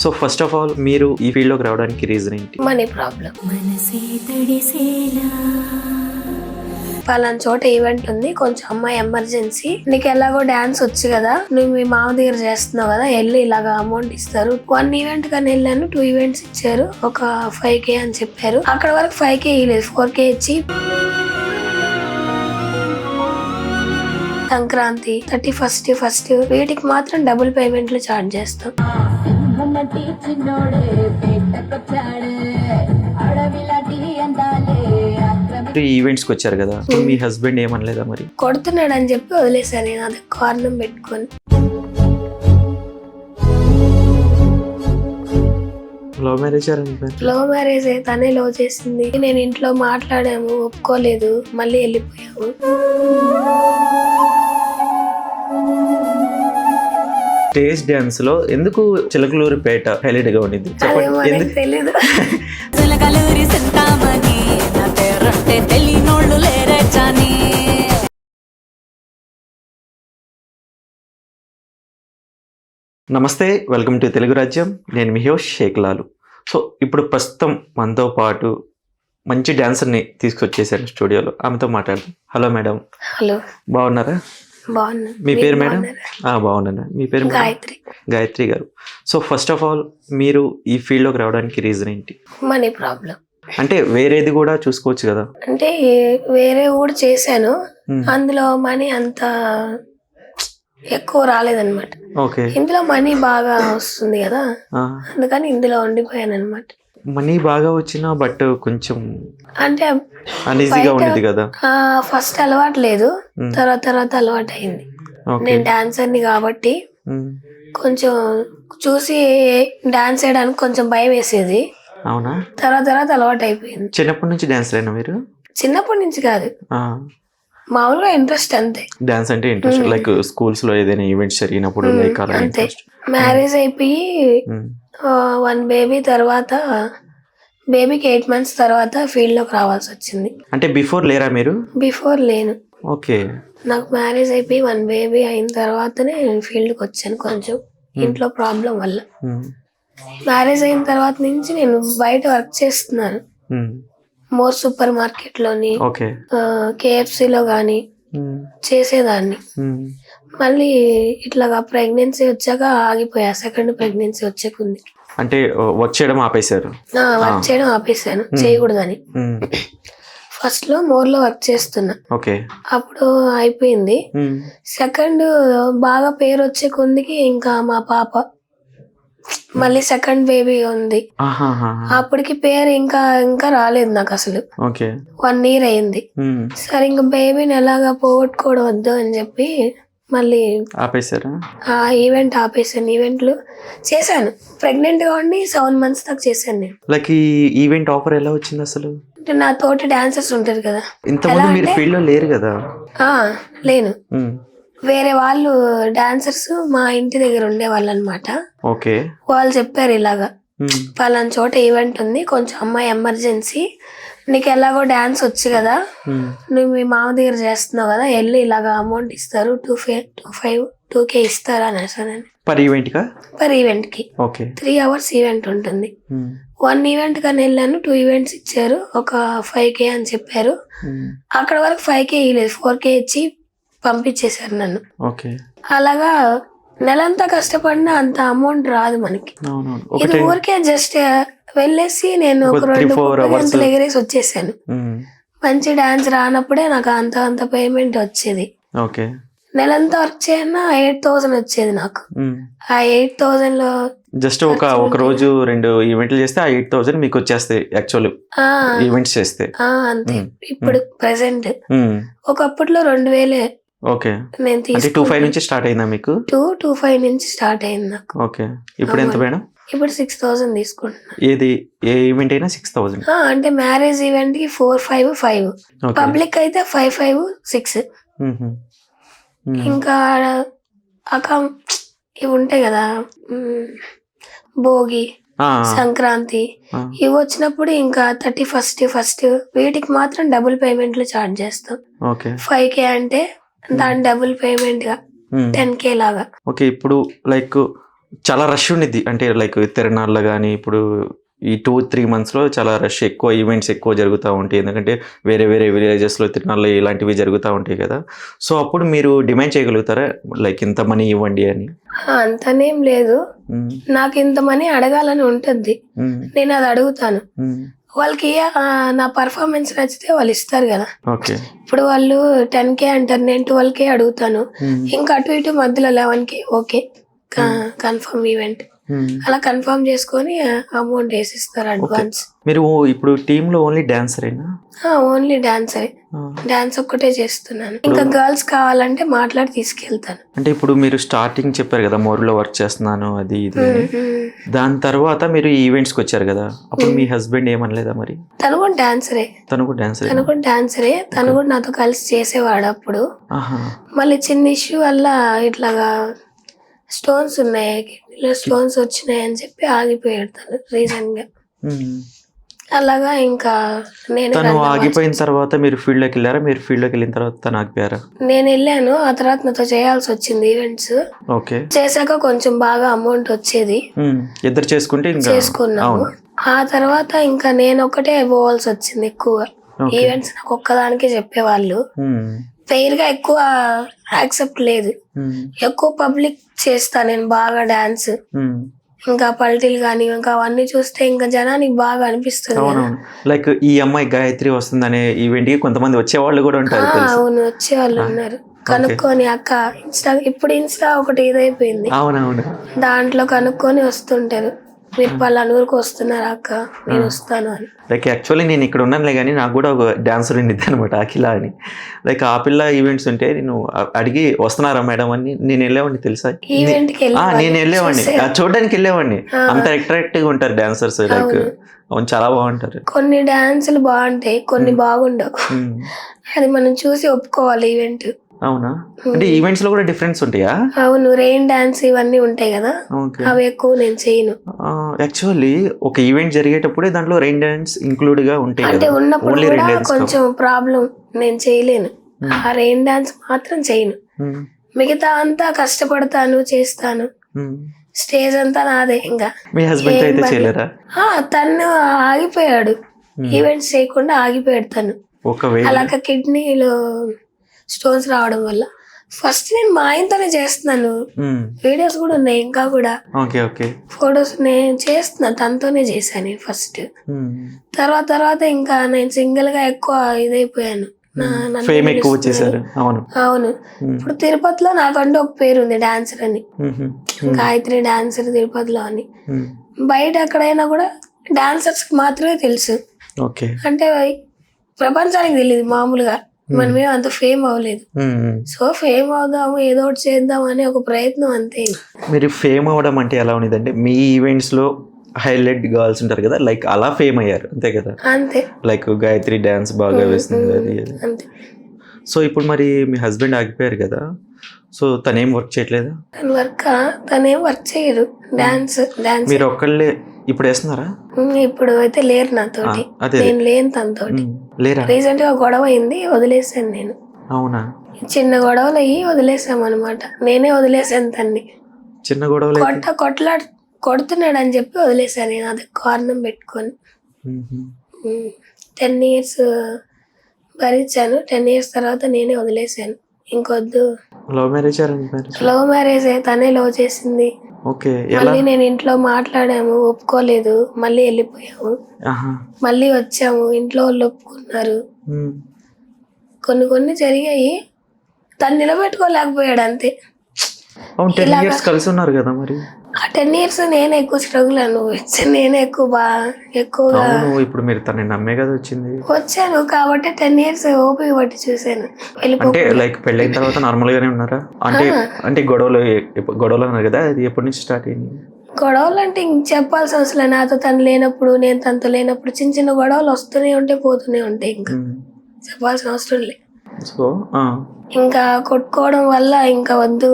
So first of all మీరు ఈ field లోకి రావడానికి రీజన్ ఏంటి? Money problem. పలానా చోట ఈవెంట్ ఉంది, కొంచెం అమ్మాయి ఎమర్జెన్సీ, నీకు ఎలాగో డాన్స్ వచ్చు కదా, నువ్వు మీ మామ దగ్గర చేస్తున్నావు కదా, వెళ్ళి ఇలాగా అమౌంట్ ఇస్తారు. 1 ఈవెంట్ కానీ వెళ్ళాను, 2 ఈవెంట్స్ ఇచ్చారు, ఒక 5K అని చెప్పారు. అక్కడ వరకు 5K ఇవ్వలేదు, 4K ఇచ్చి సంక్రాంతి 31st వీటికి మాత్రం డబుల్ పేమెంట్లు చార్జ్ చేస్తాం. ఈవెంట్స్కి వచ్చారు కదా, మీ హస్బెండ్ ఏమనలేదా మరి? కొడుతున్నాడు అని చెప్పి వదిలేసాను నేను, అది కారణం పెట్టుకొని. Love marriage? లవ్ మ్యారేజ్ తనే లవ్ చేసింది, నేను ఇంట్లో మాట్లాడాము, ఒప్పుకోలేదు, మళ్ళీ వెళ్ళిపోయాము. స్టేజ్ డాన్స్ లో ఎందుకు చిలకలూరిపేట హైలైట్ గా ఉండింది చెప్పండి? తెలీదు. నమస్తే, వెల్కమ్ టు తెలుగు రాజ్యం. నేను మిహోష్ షేక్ లాలు. సో ఇప్పుడు ప్రస్తుతం మనతో పాటు మంచి డాన్సర్ని తీసుకొచ్చేసాను స్టూడియోలో, ఆమెతో మాట్లాడదాం. Hello madam. హలో. బాగున్నారా? బాగున్నా. మీ పేరు మేడం? బాగున్నాను. మీ పేరు? గాయత్రి. గాయత్రి గారు. సో ఫస్ట్ ఆఫ్ ఆల్ మీరు ఈ ఫీల్డ్ లోకి రావడానికి రీజన్ ఏంటి? Money problem. అంటే వేరేది కూడా చూసుకోవచ్చు కదా? అంటే వేరే కూడా చేశాను, అందులో మనీ అంత ఎక్కువ రాలేదన్నమాట. ఓకే. ఇందులో మనీ బాగా వస్తుంది కదా, అందుకని ఇందులో ఉండిపోయాను అనమాట. మనీ బాగా వచ్చినా బట్ కొంచెం అంటే అన్ఈజీగా ఉండేది కదా. ఫస్ట్ అలవాటు లేదు, తర్వాత అలవాటు అయింది. నేను డాన్సర్ని కాబట్టి కొంచెం చూసి డాన్స్ చేయడానికి కొంచెం భయం వేసేది. అవునా? తర్వాత అలవాటు అయిపోయింది. చిన్నప్పటి నుంచి డాన్సర్ అయినా మీరు? చిన్నప్పటి నుంచి కాదు, మామూలుగా ఇంట్రెస్ట్ అంతే. డాన్స్ అంటే ఇంట్రెస్ట్, లైక్ స్కూల్స్ లో ఏదైనా ఈవెంట్స్ జరిగినప్పుడు లైక్ అలా అంతే. మ్యారేజ్ అయిపోయి 1 బేబీ తర్వాత, బేబీకి 8 months తర్వాత ఫీల్డ్ లోకి రావాల్సి వచ్చింది. అంటే బిఫోర్ లేరా మీరు? బిఫోర్ లేను. ఓకే. నాకు మ్యారేజ్ అయిపోయి 1 బేబీ అయిన తర్వాతనే నేను ఫీల్డ్కి వచ్చాను, కొంచెం ఇంట్లో ప్రాబ్లం వల్ల. మ్యారేజ్ అయిన తర్వాత నుంచి నేను బయట వర్క్ చేస్తున్నాను, మోర్ సూపర్ మార్కెట్ లోని, KFCలో గాని చేసేదాన్ని. మళ్ళీ ఇట్లాగా ప్రెగ్నెన్సీ వచ్చాక ఆగిపోయా, 2nd ప్రెగ్నెన్సీ వచ్చేకుంది. అంటే వర్క్ చేయడం ఆపేశారు? వర్క్ చేయడం ఆపేసాను, చేయకూడదని. ఫస్ట్ లో మోర్ లో వర్క్ చేస్తున్నా, అప్పుడు అయిపోయింది. 2nd బాగా పేరు వచ్చే కొందికి ఇంకా మా పాప మళ్ళీ 2nd బేబీ ఉంది, అప్పటికి పేరు ఇంకా రాలేదు నాకు అసలు. 1 year అయింది. సరే ఇంకా బేబీని ఎలాగా పోగొట్టుకోవడం వద్దు అని చెప్పి మళ్ళీ ఆపేశారు. ఈవెంట్ ఆపేసాను. ఈవెంట్లు చేశాను, ప్రెగ్నెంట్ గా ఉండి 7 months దాకా చేశాను నేను. లైక్ ఈ ఈవెంట్ ఆఫర్ ఎలా వచ్చింది అసలు? అంటే నా తోటి డాన్సర్స్ ఉంటారు కదా, ఇంతకుముందు మీరు ఫీల్డ్ లో లేరు కదా? లేను, వేరే వాళ్ళు డాన్సర్స్ మా ఇంటి దగ్గర ఉండే వాళ్ళు అనమాట. వాళ్ళు చెప్పారు ఇలాగా పలానా చోట ఈవెంట్ ఉంది, కొంచెం అమ్మాయి ఎమర్జెన్సీ, నీకు ఎలాగో డాన్స్ వచ్చు కదా, నువ్వు మీ మామ దగ్గర చేస్తున్నావు కదా, వెళ్ళి ఇలాగా అమౌంట్ ఇస్తారు, 2K ఇస్తారా అనేసాను. పర్ ఈవెంట్ కి 3 hours ఈవెంట్ ఉంటుంది. 1 ఈవెంట్ కానీ వెళ్ళాను, 2 ఈవెంట్స్ ఇచ్చారు, ఒక 5K అని చెప్పారు. అక్కడ వరకు 5K ఇవ్వలేదు, 4K ఇచ్చి పంపించేశారు నన్ను. అలాగా నెలంతా కష్టపడినా అంత అమౌంట్ రాదు మనకి. ఇది ఊరికే జస్ట్ వెళ్ళేసి నేను ఒక 2-3 గంటలు ఎగరేసి వచ్చేసాను. మంచి డాన్స్ రానప్పుడే నాకు అంత పేమెంట్ వచ్చేది. నెలంతా వర్క్ చేయన్నా 8,000 వచ్చేది నాకు. ఆ 8,000 లో జస్ట్ ఒక రోజు 2 ఈవెంట్లు చేస్తే ఆ 8,000 మీకు వచ్చేస్తాయి యాక్చువల్ ఈవెంట్స్ చేస్తే. అంతే. ఇప్పుడు ప్రెసెంట్, ఒకప్పట్లో 2,000. నేను 2,500 నుంచి స్టార్ట్ అయిందా మీకు? 2,500 నుంచి స్టార్ట్ అయింది నాకు. ఇప్పుడు ఎంత మేడం? ఇప్పుడు 6,000 తీసుకుంటున్నా. ఏది ఏ ఈవెంట్ అయినా 6,000? అంటే మ్యారేజ్ ఈవెంట్ కి 4-5, పబ్లిక్ అయితే 5-6. ఇంకా ఇవి ఉంటాయి కదా, భోగి, సంక్రాంతి, ఇవి వచ్చినప్పుడు ఇంకా 31st వీటికి మాత్రం డబుల్ పేమెంట్లు చార్జ్ చేస్తాం. 5K అంటే దాని డబుల్ పేమెంట్ గా 10K లాగా. ఇప్పుడు లైక్ చాలా రష్ ఉండిద్ది. అంటే లైక్ తిరణాల్లో గానీ, ఇప్పుడు ఈ 2-3 మంత్స్‌లో చాలా రష్ ఎక్కువ, ఈవెంట్స్ ఎక్కువ జరుగుతా ఉంటాయి. ఎందుకంటే వేరే వేరే విలేజెస్‌లో తిరణాలు ఇలాంటివి జరుగుతా ఉంటాయి కదా! సో, అప్పుడు మీరు డిమాండ్ చేయగలుగుతారా? లైక్ ఇంత మనీ ఇవ్వండి అని. అంతనేం లేదు. హ్మ్. నాకు ఇంత మనీ అడగాలని ఉంటుంది. హ్మ్. నేను అది అడుగుతాను. హ్మ్. వాళ్ళకి నా పర్ఫార్మెన్స్ నచ్చితే వాళ్ళు ఇస్తారు కదా. ఓకే. ఇప్పుడు వాళ్ళు 10K అంటారు, నేను 12K అడుగుతాను. హ్మ్. ఇంకా అటు ఇటు మధ్యలో 11K ఓకే కన్ఫర్మ్ ఈవెంట్ హ్మ్. అలా కన్ఫర్మ్ చేసుకొని అమౌంట్ వేసిస్తారు అడ్వాన్స్. మీరు ఇప్పుడు టీమ్‌లో ఓన్లీ డాన్సరేనా? ఓన్లీ డాన్సరే. ఆ! డాన్స్ ఒక్కటే చేస్తున్నాను. ఇంకా గర్ల్స్ కావాలంటే మాట్లాడి తీసుకెళ్తాను. అంటే ఇప్పుడు మీరు స్టార్టింగ్ చెప్పారు కదా! మోర్‌లో వర్క్ చేస్తున్నాను అది ఇది అని. దాని తర్వాత మీరు ఈ ఈవెంట్స్‌కి వచ్చారు కదా! అప్పుడు మీ హస్బెండ్ ఏమనలేదా మరి? తను కూడా డాన్సరే. తను కూడా డాన్సరేనా? తను కూడా నాతో కలిసి చేసేవాడు అప్పుడు. ఆహా! మళ్ళీ చిన్న ఇష్యూ వల్ల ఇట్లాగా స్టోన్స్ ఉన్నాయి, కిడ్నీలో స్టోన్స్ వచ్చినాయి అని చెప్పి ఆగిపోయాడు తను రీసెంట్ గా. హ్మ్. అలాగా ఇంకా తను ఆగిపోయిన తర్వాత మీరు ఫీల్డ్‌లోకి వెళ్ళారా? మీరు ఫీల్డ్‌లోకి వెళ్ళిన తర్వాత తను ఆగిపోయారా? నేను వెళ్ళాను. ఆ తర్వాత నాతో చేయాల్సి వచ్చింది ఈవెంట్స్. ఓకే. చేశాక కొంచెం బాగా అమౌంట్ వచ్చేది. ఇద్దరు చేసుకుంటే ఇంకా చేసుకున్నాము. అవును. ఆ తర్వాత ఇంకా నేను ఒక్కటే పోవాల్సి వచ్చింది ఎక్కువ. ఓకే. ఈవెంట్స్ నాకు ఒక్కదానికే చెప్పేవాళ్ళు. ఫెయిర్ గా ఎక్కువ యాక్సెప్ట్ లేదు. ఎక్కువ పబ్లిక్ చేస్తా నేను బాగా డాన్స్. ఇంకా పల్టీలు కానీ ఇంకా అవన్నీ చూస్తే ఇంకా జనానికి బాగా అనిపిస్తుంది కదా. అవునవును. లైక్ ఈ అమ్మాయి గాయత్రి వస్తుందనే ఈవెంట్‌కి కొంతమంది వచ్చేవాళ్ళు కూడా ఉంటారు తెలుసు. అవును, వచ్చేవాళ్ళు ఉన్నారు. కనుక్కొని అక్క ఇప్పుడు ఇన్స్టా ఒకటి ఇదైపోయింది. అవునవును. దాంట్లో కనుక్కొని వస్తుంటారు. మీరు పలానా ఊరికి వస్తున్నారా అక్క, నేను వస్తాను అని. లైక్ యాక్చువల్లీ నేను ఇక్కడ ఉన్నానులే కానీ నాకు కూడా ఒక డాన్సర్ ఉండిద్ది అనమాట, అఖిల అని. లైక్ ఆ పిల్ల ఈవెంట్స్ ఉంటే నేను అడిగి వస్తున్నారా మేడం అని నేను వెళ్ళేవాడిని తెలుసా? ఈవెంట్కి నేను వెళ్ళేవాడిని, చూడడానికి వెళ్ళేవాడిని. అంత అట్రాక్టివ్గా ఉంటారు డాన్సర్స్, లైక్ అవును చాలా బాగుంటారు. కొన్ని డాన్సులు బాగుంటాయి, కొన్ని బాగుండవు. అది మనం చూసి ఒప్పుకోవాలి ఈవెంట్. అవునా? అంటే ఈవెంట్స్ లో కూడా డిఫరెన్స్ ఉంటాయా? అవును, రెయిన్ డాన్స్ ఇవన్నీ ఉంటాయి కదా, అవి ఎక్కువ నేను చేయను. యాక్చువల్లీ ఒక ఈవెంట్ జరిగేటప్పుడే దాంట్లో రెయిన్ డాన్స్ ఇంక్లూడ్ గా ఉంటాయి అంటే కదా, ఉన్నప్పుడు ఓన్లీ కూడా రెయిన్ డాన్స్ కొంచెం ప్రాబ్లం, నేను చేయలేను. ఆ రెయిన్ డాన్స్ మాత్రం చేయను. మిగతా అంతా కష్టపడతాను, చేస్తాను. స్టేజ్ అంతా నాదే. ఇంకా మీ హస్బెండ్ అయితే చేయలేరా? తను ఆగిపోయాడు, ఈవెంట్స్ చేయకుండా ఆగిపోయాడు తను. ఒకవేళ అలాగ కిడ్నీలో స్టోన్స్ రావడం వల్ల ఫస్ట్ నేను మా ఆయనతోనే చేస్తున్నాను. వీడియోస్ కూడా ఉన్నాయి ఇంకా కూడా, ఫొటోస్ నేను చేస్తున్నాను, తనతోనే చేశాను ఫస్ట్. తర్వాత ఇంకా నేను సింగిల్ గా ఎక్కువ ఇదైపోయాను. ఫేమ్ ఎక్కువ వచ్చేసారు. అవును. ఇప్పుడు తిరుపతిలో నాకంటూ ఒక పేరు ఉంది, డాన్సర్ అని, గాయత్రి డాన్సర్ తిరుపతిలో అని. బయట ఎక్కడైనా కూడా డాన్సర్స్ కి మాత్రమే తెలుసు, అంటే ప్రపంచానికి తెలియదు మామూలుగా. మనమేం అంత ఫేమ్ అవ్వలేదు. సో ఫేమ్ అవుదాము, ఏదో ఒకటి చేద్దాం అనే ఒక ప్రయత్నం అంతే. మీరు ఫేమ్ అవ్వడం అంటే ఎలా ఉండేదంటే మీ ఈవెంట్స్ లో హైలైట్ గర్ల్స్ ఉంటారు కదా, లైక్ అలా ఫేమ్ అయ్యారు అంతే కదా? అంతే. లైక్ గాయత్రి డాన్స్ బాగా వేస్తుంది అది అంతే. సో ఇప్పుడు మరి మీ హస్బెండ్ ఆగిపోయారు కదా, సో తనేం వర్క్ చేయట్లేదా? తనేం వర్క్ చేయరు, డాన్స్ మీరు ఒక్కళ్ళే ఇప్పుడు వేస్తున్నారా? ఇప్పుడు అయితే లేరు నాతోటి, నేను లేను తనతోటి. రీసెంట్ గా గొడవ అయింది, వదిలేసాను నేను. అవునా? చిన్న గొడవలు అయ్యి వదిలేసాం అనమాట. నేనే వదిలేసాను తన్ని. చిన్న గొడవలు కొడుతున్నాడు అని చెప్పి వదిలేసాను నేను, అది కారణం పెట్టుకొని. 10 years భరించాను. 10 years తర్వాత నేనే వదిలేసాను, ఇంకొద్దు. Love marriage? లవ్ మ్యారేజ్, తనే లవ్ చేసింది. మళ్ళీ నేను ఇంట్లో మాట్లాడాము, ఒప్పుకోలేదు, మళ్ళీ వెళ్ళిపోయాము. మళ్ళీ వచ్చాము, ఇంట్లో వాళ్ళు ఒప్పుకున్నారు. కొన్ని జరిగాయి, తను నిలబెట్టుకోలేకపోయాడు అంతే. 10 years కలిసి ఉన్నారు కదా మరి. ఆ 10 years నేనే ఎక్కువ స్ట్రగుల్ అనుభవించాను, నేనే ఎక్కువగా. ఇప్పుడు మీరు తనని నమ్మే కదా వచ్చాను కాబట్టి 10 years ఓపిక పట్టి చూసాను. అంటే లైక్ పెళ్ళైన తర్వాత నార్మల్ గానే ఉన్నారా? అంటే గొడవలు అన్నారు కదా, అది ఎప్పటి నుంచి స్టార్ట్ అయింది? గొడవలు అంటే ఇంక చెప్పాల్సిన అవసరం, నాతో తను లేనప్పుడు, నేను తనతో లేనప్పుడు చిన్న గొడవలు వస్తూనే ఉంటాయి, పోతూనే ఉంటాయి. ఇంకా చెప్పాల్సిన అవసరం లేదు. సో ఇంకా కొట్టుకోవడం వల్ల ఇంకా వద్దు,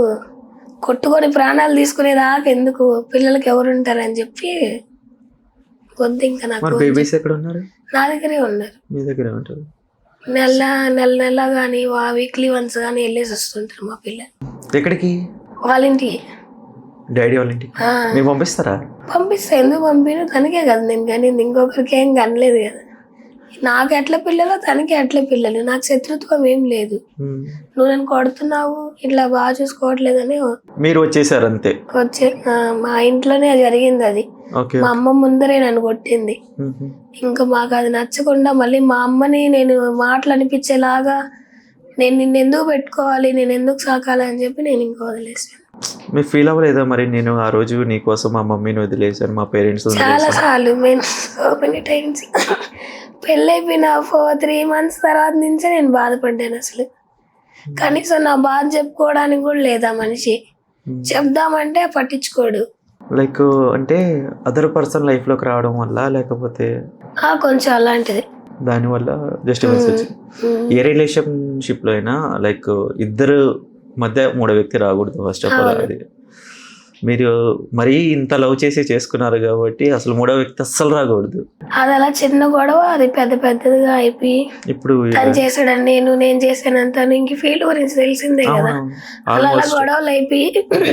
కొట్టుకొని ప్రాణాలు తీసుకునేదాకా ఎందుకు, పిల్లలకి ఎవరుంటారని చెప్పి వద్దు ఇంకా. నాకు బేబీస్ ఎక్కడ ఉన్నారు? నా దగ్గరే ఉన్నారు. మీ దగ్గరే ఉంటారు? నెల కానీ వీక్లీ వన్స్ కానీ వెళ్ళేసి వస్తుంటారు మా పిల్లలు. ఎక్కడికి? వాళ్ళ ఇంటికి. డాడీ వాళ్ళ ఇంటికి ఆ, మీరు పంపిస్తారా? పంపిస్తా. ఎందుకు పంపిను? తనకే కదా నేను కానీ ఇంకొకరికి ఏం కనలేదు కదా. నాకు ఎట్లా పిల్లలు తనకి ఎట్లా పిల్లలు. నాకు శత్రుత్వం ఏం లేదు. నువ్వు నన్ను కొడుతున్నావు, ఇట్లా బాగా చూసుకోవట్లేదని మీరు వచ్చేసారు అంతే. వచ్చే మా ఇంట్లోనే జరిగింది అది. ఓకే. మా అమ్మ ముందరే నన్ను కొట్టింది. ఇంకా మాకు అది నచ్చకుండా మళ్ళీ మా అమ్మని నేను మాటలు అనిపించేలాగా నేను నిన్ను ఎందుకు పెట్టుకోవాలి, నేను ఎందుకు సాకాలి అని చెప్పి నేను ఇంకా వదిలేసాను. మీరు ఫీల్ అవ్వలేదా మరి, నేను ఆ రోజు నీకోసం మా మమ్మీని వదిలేశాను, మా పేరెంట్స్ చాలా సార్లు నేను సో మెనీ టైమ్స్ పెళ్ళైపోయిన 3 months తర్వాత నుంచే నేను బాధపడ్డాను. అసలు కనీసం నా బాధ చెప్పుకోవడానికి కూడా లేదా మనిషి. చెప్దామంటే పట్టించుకోడు. లైక్ అంటే అదర్ పర్సన్ లైఫ్లోకి రావడం వల్ల, లేకపోతే కొంచెం అలాంటిది. దానివల్ల డిస్టర్బెన్స్ వచ్చింది. ఏ రిలేషన్షిప్లో అయినా లైక్ ఇద్దరు మధ్య మూడో వ్యక్తి రాకూడదు ఫస్ట్ ఆఫ్ ఆల్. అది మీరు మరీ ఇంత లవ్ చేసి చేసుకున్నారు కాబట్టి అసలు మూడో వ్యక్తి అస్సలు రాకూడదు. అది అలా చిన్న గొడవ అది పెద్దదిగా అయిపోయి ఇప్పుడు తను చేశాడని నేను చేశానంత ఇంక ఫీల్ గురించి తెలిసిందే కదా. అలా గొడవలు అయిపోయి ఇప్పుడు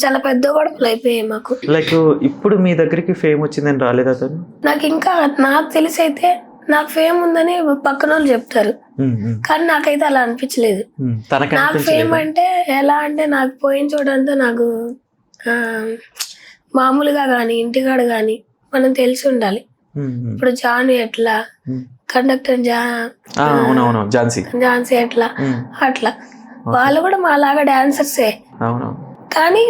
చాలా పెద్ద గొడవలు అయిపోయాయి మాకు. లైక్ ఇప్పుడు మీ దగ్గరికి ఫేమ్ వచ్చిందని రాలేదా తను? నాకు తెలిసి అయితే నాకు ఫేమ్ ఉందని పక్కన వాళ్ళు చెప్తారు, కానీ నాకైతే అలా అనిపించలేదు. నాకు ఫేమ్ అంటే ఎలా అంటే నాకు పోయిన చోటంతా నాకు మామూలుగా కానీ ఇంటికాడ కానీ మనం తెలిసి ఉండాలి. ఇప్పుడు జాను ఎట్లా, కండక్టర్ ఝాన్సీ ఎట్లా, అట్లా వాళ్ళు కూడా మాలాగా డాన్సర్సే. కానీ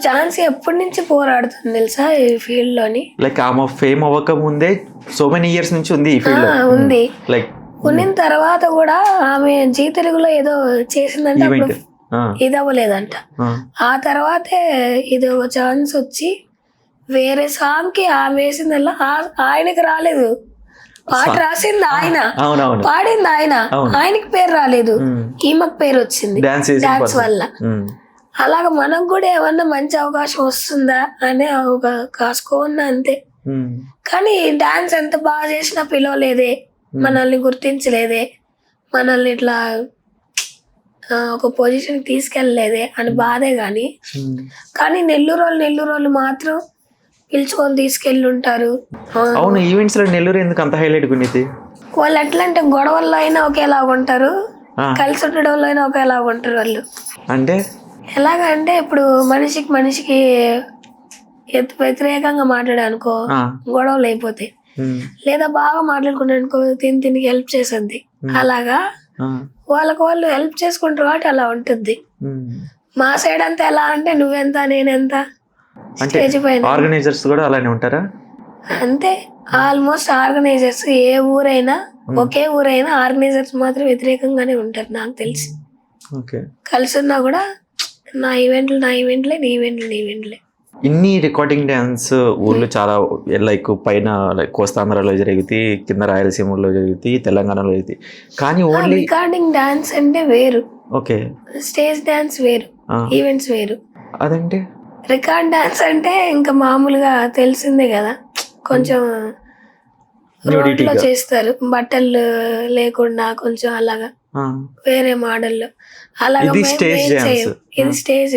ఝాన్సీ ఎప్పటి నుంచి పోరాడుతుంది తెలుసా ఈ ఫీల్డ్ లోని. లైక్ ఆమె ఫేమ్ అవ్వక ముందే సో మెనీ ఇయర్స్ నుంచి ఉంది ఈ ఫీల్డ్ ఉంది. లైక్ ఉన్న తర్వాత కూడా ఆమె జీ తెలుగులో ఏదో చేసిందంటే అప్పుడు ఇది అవ్వలేదంట. ఆ తర్వాతే ఇది ఒక ఛాన్స్ వచ్చి వేరే సాంగ్ కి ఆమె వేసిందల్లా ఆయనకి రాలేదు. పాట రాసింది ఆయన, పాడింది ఆయన, ఆయనకి పేరు రాలేదు, ఈమెకు పేరు వచ్చింది డాన్స్ వల్ల. అలాగ మనకు కూడా ఏమన్నా మంచి అవకాశం వస్తుందా అనే ఒక కాసుకోన్నా అంతే. కానీ డాన్స్ ఎంత బాగా చేసినా పిలవలేదే, మనల్ని గుర్తించలేదే, మనల్ని ఇట్లా ఒక పొజిషన్ తీసుకెళ్ళలేదే అని బాధే. కానీ నెల్లూరు మాత్రం పిలుచుకొని తీసుకెళ్ళి ఉంటారు. అవును, ఈవెంట్స్ లో నెల్లూరు ఎందుకు అంత హైలైట్ ఉండేది? వాళ్ళు ఎట్లా అంటే గొడవల్లో అయినా ఒకేలాగా ఉంటారు, కలిసి ఉండడంలో అయినా ఒకేలాగా ఉంటారు వాళ్ళు. అంటే ఎలాగంటే ఇప్పుడు మనిషికి వ్యతిరేకంగా మాట్లాడానుకో గొడవలు అయిపోతాయి, లేదా బాగా మాట్లాడుకున్నానుకో తినికి హెల్ప్ చేస్తుంది. అలాగా వాళ్ళకు వాళ్ళు హెల్ప్ చేసుకుంటారు కాబట్టి అలా ఉంటుంది. మా సైడ్ అంతా ఎలా అంటే నువ్వెంత నేనెంత స్టేజ్ పైన. ఆర్గనైజర్స్ కూడా అలానే ఉంటారా? అంతే, ఆల్మోస్ట్ ఆర్గనైజర్స్ ఏ ఊరైనా ఒకే ఊరైనా ఆర్గనైజర్స్ మాత్రం వ్యతిరేకంగానే ఉంటారు నాకు తెలిసి. కలిసి ఉన్నా కూడా నా ఈవెంట్లే నీ ఈవెంట్లే. ఇన్ని రికార్డింగ్ డ్యాన్స్ ఊర్లు చాలా లైక్ పైన లైక్ కోస్తాంధ్రలో జరుగుతాయి, కింద రాయలసీమలో జరుగుతాయి, తెలంగాణలో జరుగుతాయి. కానీ ఓన్లీ రికార్డింగ్ డాన్స్ అంటే వేరు, ఓకే, స్టేజ్ డాన్స్ వేరు, ఈవెంట్స్ వేరు. అదంటే రికార్డ్ డాన్స్ అంటే ఇంకా మామూలుగా తెలిసిందే కదా, కొంచెం రోడ్లో చేస్తారు, బట్టలు లేకుండా కొంచెం అలాగా వేరే మోడల్లో. ఇది స్టేజ్ డాన్స్. ఇది స్టేజ్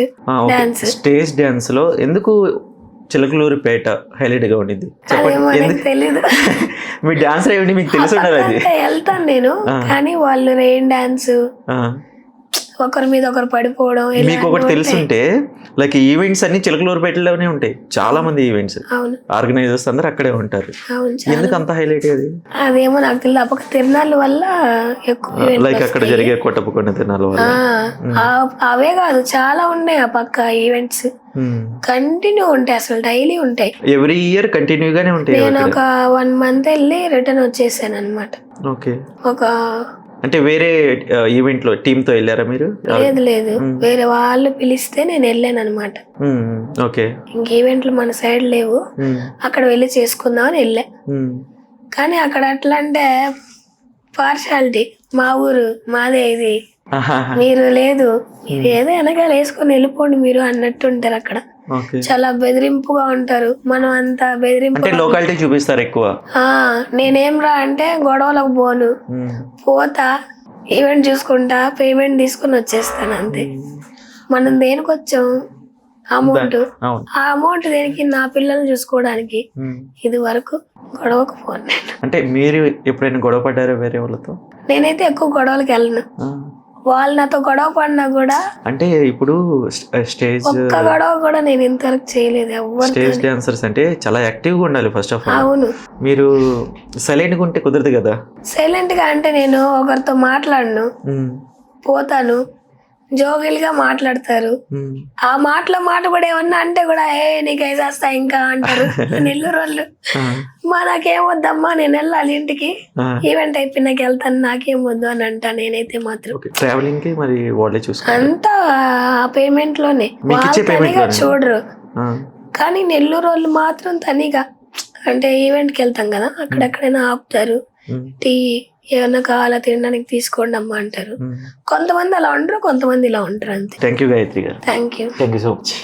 డాన్స్. స్టేజ్ డాన్స్ లో ఎందుకు చిలకలూరిపేట హైలైట్ గా ఉండింది తెలీదు. మీ డాన్స్ ఏమిటి మీకు తెలిసి ఉండదు. అది వెళ్తాను నేను, కానీ వాళ్ళు రెయిన్ డాన్స్, ఒకరి మీద ఒకరు పడిపోవడం. మీకు ఒకటి తెలుసుంటే లైక్ ఈవెంట్స్ అన్ని చిలకలూరుపేటలోనే ఉంటాయి, చాలా మంది ఈవెంట్స్ ఆర్గనైజర్స్ అందరు అక్కడే ఉంటారు. ఎందుకు అంత హైలైట్? అదేమో నాకు తెలియదు. అప్పక తిరునాళ్ళ వల్ల ఎక్కువ లైక్ అక్కడ జరిగే కొట్టపుకొండ తిరునాళ్ళ వల్ల. అవే కాదు, చాలా ఉన్నాయి ఆ పక్క ఈవెంట్స్, కంటిన్యూ ఉంటాయి, అసలు డైలీ ఉంటాయి, ఎవ్రీ ఇయర్ కంటిన్యూ గానే ఉంటాయి. నేను ఒక 1 month వెళ్ళి రిటర్న్ వచ్చేసాను అనమాట. ఓకే, ఒక అంటే వేరే ఈవెంట్ లో టీమ్ తో వెళ్ళారా మీరు? లేదు, వేరే వాళ్ళు పిలిస్తే నేను వెళ్ళాను అనమాట. ఓకే, ఇంక ఈవెంట్లు మన సైడ్ లేవు, అక్కడ వెళ్ళి చేసుకుందాం అని వెళ్ళా. కానీ అక్కడ అట్లా అంటే పార్షాలిటీ, మా ఊరు మాదే ఇది, మీరు లేదు, మీరు ఏదో వెనకాల వేసుకొని వెళ్ళిపోండి మీరు అన్నట్టు ఉంటారు అక్కడ. చాలా బెదిరింపుగా ఉంటారు. మనం అంతా బెదిరింపు లోకాలిటీ చూపిస్తారు ఎక్కువ. నేనేం రా అంటే గొడవలకు పోను, పోతా ఈవెంట్ చూసుకుంటా, పేమెంట్ తీసుకుని వచ్చేస్తాను అంతే. మనం దేనికి వచ్చాం? అమౌంట్, అవును. ఆ అమౌంట్ దేనికి? నా పిల్లల్ని చూసుకోవడానికి. ఇది వరకు గొడవకు పోను నేను. అంటే మీరు ఎప్పుడైనా గొడవ పడ్డారా వేరే వాళ్ళతో? నేనైతే ఎక్కువ గొడవలకు వెళ్ళను. వాళ్ళు నాతో గొడవ పడినా కూడా అంటే ఇప్పుడు స్టేజ్ ఒక్క గొడవ కూడా నేను ఇంతవరకు చేయలేదు ఎవరు. స్టేజ్ డాన్సర్స్ అంటే చాలా యాక్టివ్గా ఉండాలి ఫస్ట్ ఆఫ్ ఆల్. అవును, మీరు సైలెంట్గా ఉంటే కుదరదు కదా. సైలెంట్ గా అంటే నేను ఒకరితో మాట్లాడను, పోతాను, జోగిల్గా మాట్లాడతారు. ఆ మాటలో మాట కూడా ఏమన్నా అంటే కూడా నీకు వేసేస్తా ఇంకా అంటారు నెల్లూరు వాళ్ళు. నాకేం వద్దమ్మా, నేను వెళ్ళాలి ఇంటికి, ఈవెంట్ అయిపోయినాక వెళ్తాను, నాకేం వద్దు అని అంటా. నేనైతే మాత్రం ట్రావెలింగ్ కి మరి వాళ్ళే చూసుకుంటారు అంతా పేమెంట్ లోనే, వాళ్ళు తనిగా చూడరు. కానీ నెల్లూరు వాళ్ళు మాత్రం తనిగా, అంటే ఈవెంట్కి వెళ్తాం కదా, అక్కడెక్కడైనా ఆపుతారు, టీ ఏమన్నా కావాలా తినడానికి తీసుకోండి అమ్మా అంటారు. కొంతమంది అలా ఉండరు, కొంతమంది ఇలా ఉంటారు అంతే. థ్యాంక్ యూ గాయత్రి గారు. Thank you. Thank you so much.